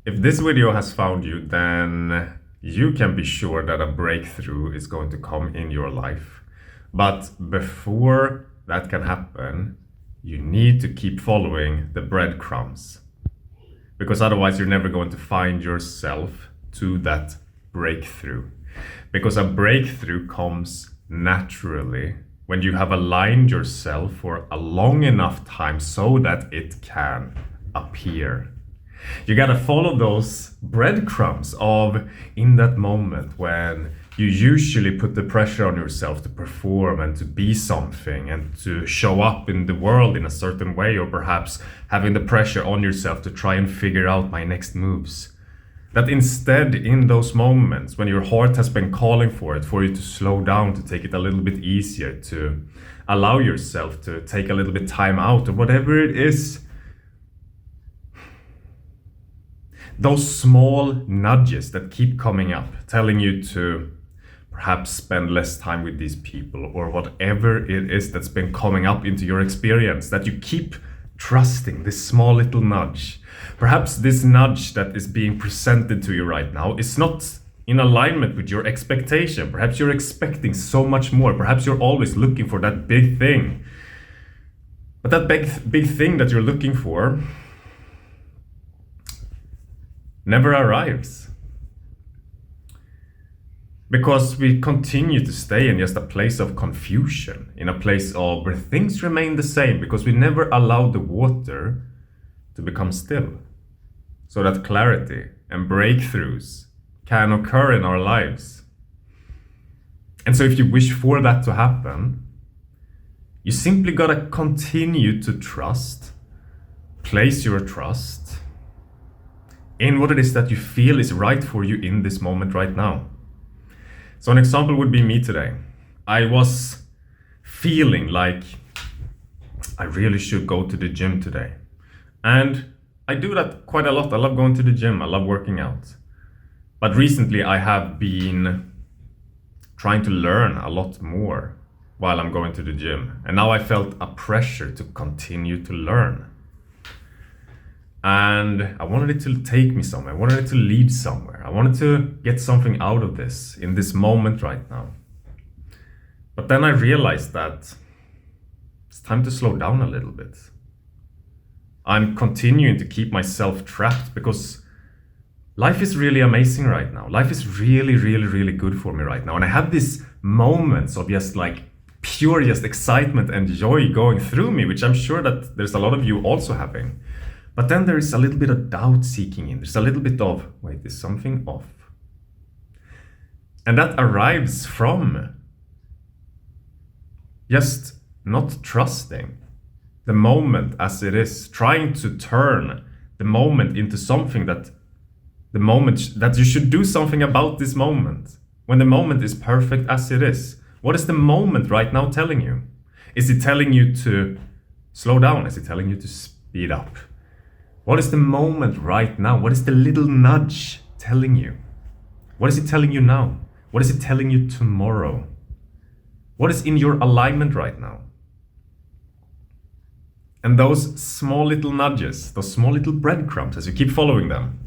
If this video has found you, then you can be sure that a breakthrough is going to come in your life. But before that can happen, you need to keep following the breadcrumbs. Because otherwise you're never going to find yourself to that breakthrough. Because a breakthrough comes naturally when you have aligned yourself for a long enough time so that it can appear. You gotta follow those breadcrumbs of in that moment when you usually put the pressure on yourself to perform and to be something and to show up in the world in a certain way, or perhaps having the pressure on yourself to try and figure out my next moves. That instead, in those moments when your heart has been calling for it, for you to slow down, to take it a little bit easier, to allow yourself to take a little bit time out or whatever it is, those small nudges that keep coming up, telling you to perhaps spend less time with these people, or whatever it is that's been coming up into your experience, that you keep trusting this small little nudge. Perhaps this nudge that is being presented to you right now is not in alignment with your expectation. Perhaps you're expecting so much more. Perhaps you're always looking for that big thing. But that big thing that you're looking for never arrives. Because we continue to stay in just a place of confusion, in a place of where things remain the same, because we never allow the water to become still, so that clarity and breakthroughs can occur in our lives. And so if you wish for that to happen, you simply gotta continue to trust, place your trust in what it is that you feel is right for you in this moment right now. So an example would be me today. I was feeling like I really should go to the gym today. And I do that quite a lot. I love going to the gym. I love working out. But recently I have been trying to learn a lot more while I'm going to the gym. And now I felt a pressure to continue to learn. And I wanted it to take me somewhere. I wanted it to lead somewhere. I wanted to get something out of this in this moment right now. But then I realized that it's time to slow down a little bit. I'm continuing to keep myself trapped because life is really amazing right now. Life is really, really, really good for me right now. And I have these moments of just like pure just excitement and joy going through me, which I'm sure that there's a lot of you also having. But then there is a little bit of doubt seeking in. There's a little bit of, wait, is something off? And that arrives from just not trusting the moment as it is, trying to turn the moment into something that the moment that you should do something about this moment, when the moment is perfect as it is. What is the moment right now telling you? Is it telling you to slow down? Is it telling you to speed up? What is the moment right now? What is the little nudge telling you? What is it telling you now? What is it telling you tomorrow? What is in your alignment right now? And those small little nudges, those small little breadcrumbs, as you keep following them,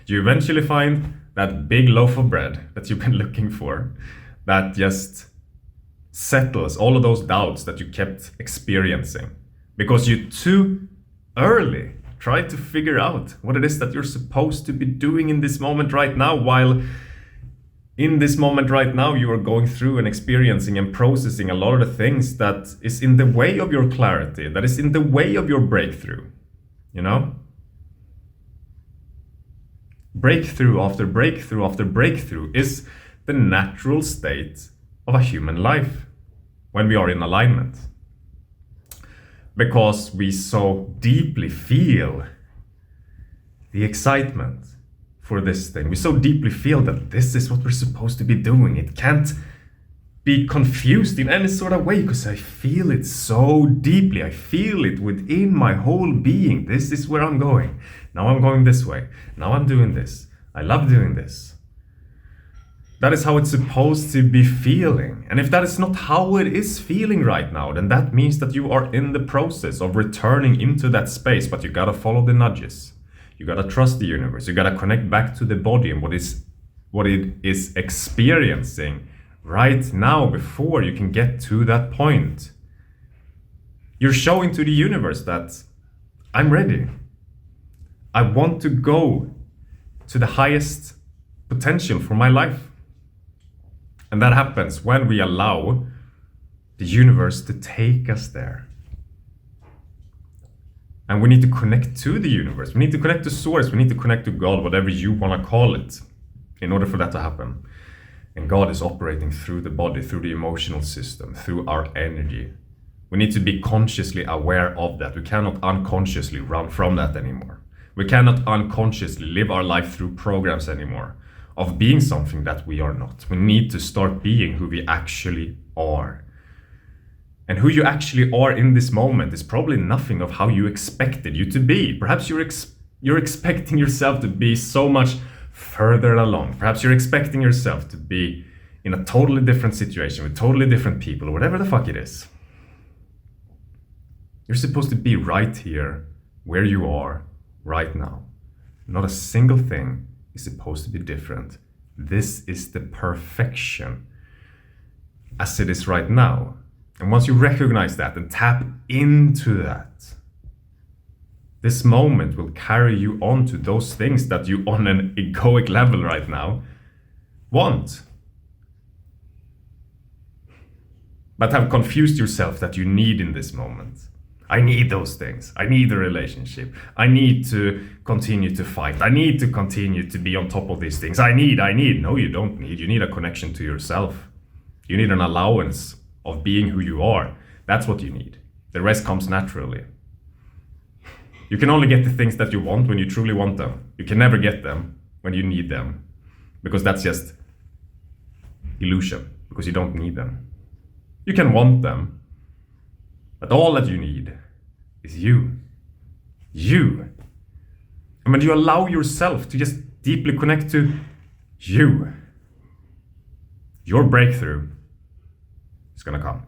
you eventually find that big loaf of bread that you've been looking for, that just settles all of those doubts that you kept experiencing. Because you too early try to figure out what it is that you're supposed to be doing in this moment right now, while in this moment right now you are going through and experiencing and processing a lot of the things that is in the way of your clarity, that is in the way of your breakthrough, you know? Breakthrough after breakthrough after breakthrough is the natural state of a human life when we are in alignment. Because we so deeply feel the excitement for this thing. We so deeply feel that this is what we're supposed to be doing. It can't be confused in any sort of way because I feel it so deeply. I feel it within my whole being. This is where I'm going. Now I'm going this way. Now I'm doing this. I love doing this. That is how it's supposed to be feeling. And if that is not how it is feeling right now, then that means that you are in the process of returning into that space, but you gotta follow the nudges. You gotta trust the universe. You gotta connect back to the body and what it is experiencing right now before you can get to that point. You're showing to the universe that I'm ready. I want to go to the highest potential for my life. And that happens when we allow the universe to take us there. And we need to connect to the universe. We need to connect to source. We need to connect to God, whatever you want to call it, in order for that to happen. And God is operating through the body, through the emotional system, through our energy. We need to be consciously aware of that. We cannot unconsciously run from that anymore. We cannot unconsciously live our life through programs anymore of being something that we are not. We need to start being who we actually are. And who you actually are in this moment is probably nothing of how you expected you to be. Perhaps you're expecting yourself to be so much further along. Perhaps you're expecting yourself to be in a totally different situation with totally different people, or whatever the fuck it is. You're supposed to be right here, where you are, right now. Not a single thing is supposed to be different. This is the perfection as it is right now. And once you recognize that and tap into that, this moment will carry you on to those things that you, on an egoic level right now, want. But have confused yourself that you need in this moment. I need those things. I need a relationship. I need to continue to fight. I need to continue to be on top of these things. I need. No, you don't need. You need a connection to yourself. You need an allowance of being who you are. That's what you need. The rest comes naturally. You can only get the things that you want when you truly want them. You can never get them when you need them, because that's just illusion, because you don't need them. You can want them, but all that you need is you. You. And when you allow yourself to just deeply connect to you, your breakthrough is gonna come.